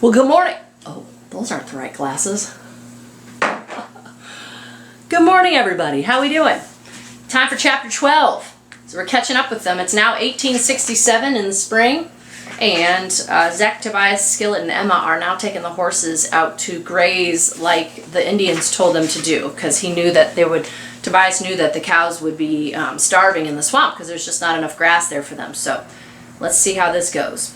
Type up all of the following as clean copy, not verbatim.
Well, good morning. Oh, those aren't the right glasses. Good morning, everybody. How we doing? Time for chapter 12. So we're catching up with them. It's now 1867 in the spring, and Zech, Tobias, Skillet, and Emma are now taking the horses out to graze like the Indians told them to do, because he knew that they would. Tobias knew that the cows would be starving in the swamp because there's just not enough grass there for them. So let's see how this goes.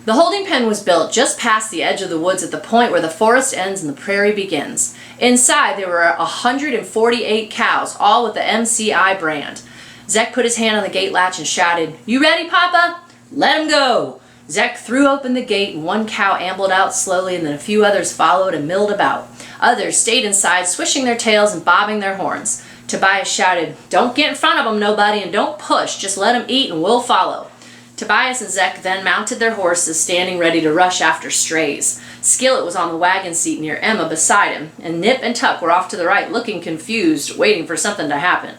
The holding pen was built just past the edge of the woods at the point where the forest ends and the prairie begins. Inside there were 148 cows, all with the MCI brand. Zech put his hand on the gate latch and shouted, "You ready, Papa? Let 'em go!" Zech threw open the gate and one cow ambled out slowly, and then a few others followed and milled about. Others stayed inside, swishing their tails and bobbing their horns. Tobias shouted, "Don't get in front of 'em, nobody, and don't push. Just let 'em eat and we'll follow." Tobias and Zech then mounted their horses, standing ready to rush after strays. Skillet was on the wagon seat near Emma beside him, and Nip and Tuck were off to the right, looking confused, waiting for something to happen.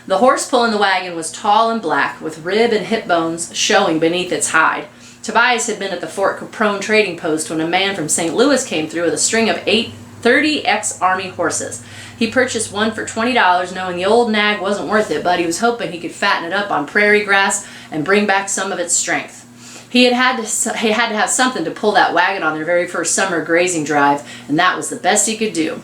The horse pulling the wagon was tall and black, with rib and hip bones showing beneath its hide. Tobias had been at the Fort Caprone trading post when a man from St. Louis came through with a string of 30 ex-Army horses. He purchased one for $20, knowing the old nag wasn't worth it, but he was hoping he could fatten it up on prairie grass and bring back some of its strength. He had to have something to pull that wagon on their very first summer grazing drive, and that was the best he could do.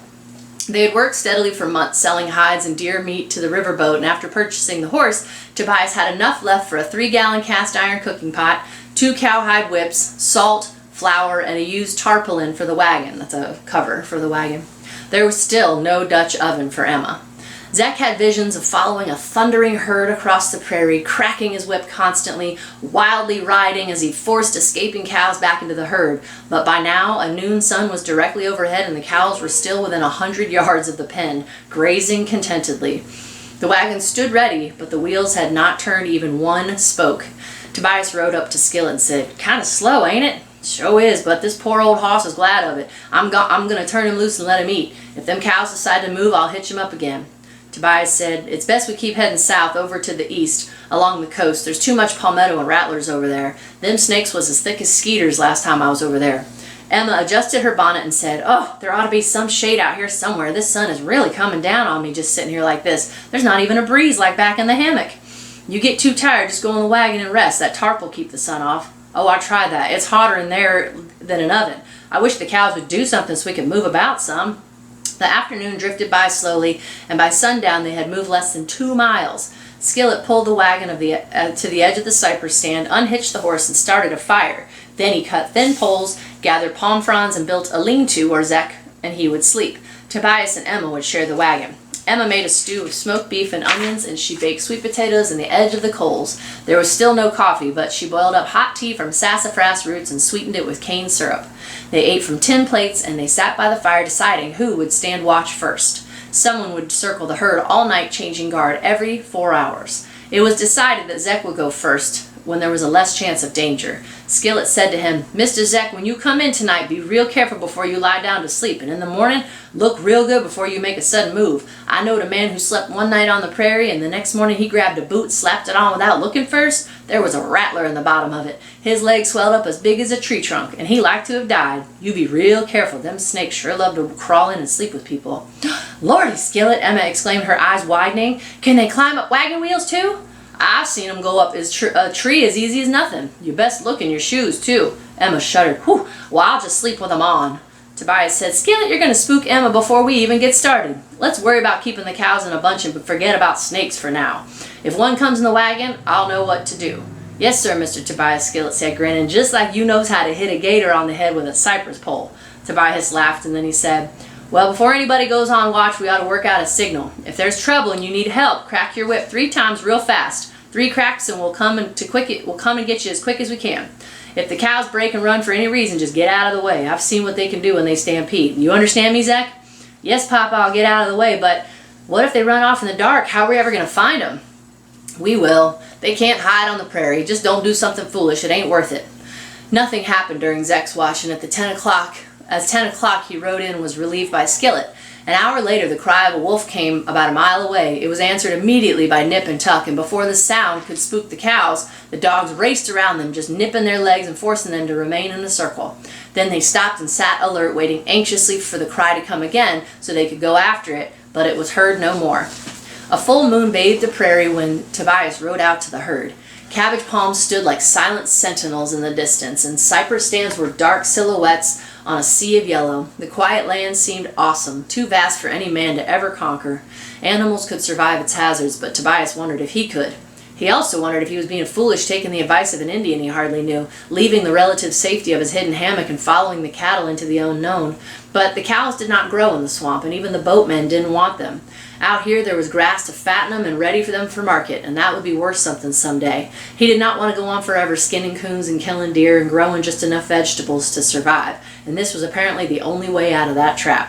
They had worked steadily for months, selling hides and deer meat to the riverboat, and after purchasing the horse, Tobias had enough left for a 3-gallon cast iron cooking pot, 2 cowhide whips, salt, flour, and a used tarpaulin for the wagon. That's a cover for the wagon. There was still no Dutch oven for Emma. Zech had visions of following a thundering herd across the prairie, cracking his whip constantly, wildly riding as he forced escaping cows back into the herd. But by now, a noon sun was directly overhead and the cows were still within 100 yards of the pen, grazing contentedly. The wagon stood ready, but the wheels had not turned even one spoke. Tobias rode up to Skillet and said, "Kinda slow, ain't it?" "Sure is, but this poor old hoss is glad of it. I'm gonna turn him loose and let him eat. If them cows decide to move, I'll hitch him up again." Tobias said, "It's best we keep heading south over to the east along the coast. There's too much palmetto and rattlers over there. Them snakes was as thick as skeeters last time I was over there." Emma adjusted her bonnet and said, "Oh, there ought to be some shade out here somewhere. This sun is really coming down on me just sitting here like this. There's not even a breeze like back in the hammock." "You get too tired, just go in the wagon and rest. That tarp will keep the sun off." "Oh, I tried that. It's hotter in there than an oven. I wish the cows would do something so we could move about some." The afternoon drifted by slowly, and by sundown they had moved less than 2 miles. Skillet pulled the wagon to the edge of the cypress stand, unhitched the horse, and started a fire. Then he cut thin poles, gathered palm fronds, and built a lean-to where Zech and he would sleep. Tobias and Emma would share the wagon. Emma made a stew of smoked beef and onions, and she baked sweet potatoes in the edge of the coals. There was still no coffee, but she boiled up hot tea from sassafras roots and sweetened it with cane syrup. They ate from tin plates, and they sat by the fire deciding who would stand watch first. Someone would circle the herd all night, changing guard every 4 hours. It was decided that Zech would go first when there was a less chance of danger. Skillet said to him, "Mr. Zech, when you come in tonight, be real careful before you lie down to sleep, and in the morning, look real good before you make a sudden move. I knowed a man who slept one night on the prairie, and the next morning he grabbed a boot, slapped it on without looking first. There was a rattler in the bottom of it. His leg swelled up as big as a tree trunk, and he liked to have died. You be real careful. Them snakes sure love to crawl in and sleep with people." "Lordy, Skillet," Emma exclaimed, her eyes widening. "Can they climb up wagon wheels too?" "I've seen 'em go up a tree as easy as nothing. You best look in your shoes, too." Emma shuddered. "Whew, well, I'll just sleep with 'em on." Tobias said, "Skillet, you're going to spook Emma before we even get started. Let's worry about keeping the cows in a bunch and forget about snakes for now. If one comes in the wagon, I'll know what to do." "Yes, sir, Mr. Tobias," Skillet said, grinning, "just like you knows how to hit a gator on the head with a cypress pole." Tobias laughed, and then he said, "Well, before anybody goes on watch, we ought to work out a signal. If there's trouble and you need help, crack your whip 3 times real fast. 3 cracks and we'll come and get you as quick as we can. If the cows break and run for any reason, just get out of the way. I've seen what they can do when they stampede. You understand me, Zech?" "Yes, Papa, I'll get out of the way, but what if they run off in the dark? How are we ever going to find them?" "We will. They can't hide on the prairie. Just don't do something foolish. It ain't worth it." Nothing happened during Zech's watch, and at 10 o'clock he rode in and was relieved by Skillet. An hour later, the cry of a wolf came about a mile away. It was answered immediately by Nip and Tuck, and before the sound could spook the cows, the dogs raced around them, just nipping their legs and forcing them to remain in a circle. Then they stopped and sat alert, waiting anxiously for the cry to come again so they could go after it, but it was heard no more. A full moon bathed the prairie when Tobias rode out to the herd. Cabbage palms stood like silent sentinels in the distance, and cypress stands were dark silhouettes on a sea of yellow. The quiet land seemed awesome, too vast for any man to ever conquer. Animals could survive its hazards, but Tobias wondered if he could. He also wondered if he was being foolish taking the advice of an Indian he hardly knew, leaving the relative safety of his hidden hammock and following the cattle into the unknown. But the cows did not grow in the swamp, and even the boatmen didn't want them. Out here there was grass to fatten them and ready for them for market, and that would be worth something someday. He did not want to go on forever skinning coons and killing deer and growing just enough vegetables to survive, and this was apparently the only way out of that trap.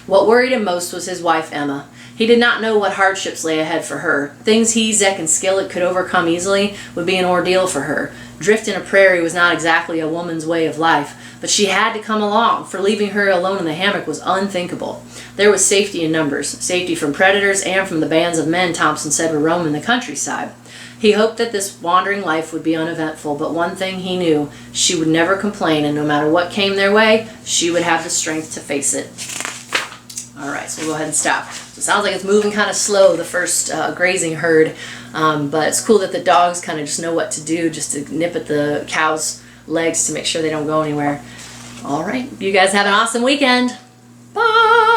What worried him most was his wife, Emma. He did not know what hardships lay ahead for her. Things he, Zek, and Skillet could overcome easily would be an ordeal for her. Drift in a prairie was not exactly a woman's way of life, but she had to come along, for leaving her alone in the hammock was unthinkable. There was safety in numbers, safety from predators and from the bands of men Thompson said were roaming the countryside. He hoped that this wandering life would be uneventful, but one thing he knew, she would never complain, and no matter what came their way, she would have the strength to face it. Alright, so we'll go ahead and stop. So it sounds like it's moving kind of slow, the first grazing herd, but it's cool that the dogs kind of just know what to do, just to nip at the cows' legs to make sure they don't go anywhere. Alright, you guys have an awesome weekend. Bye!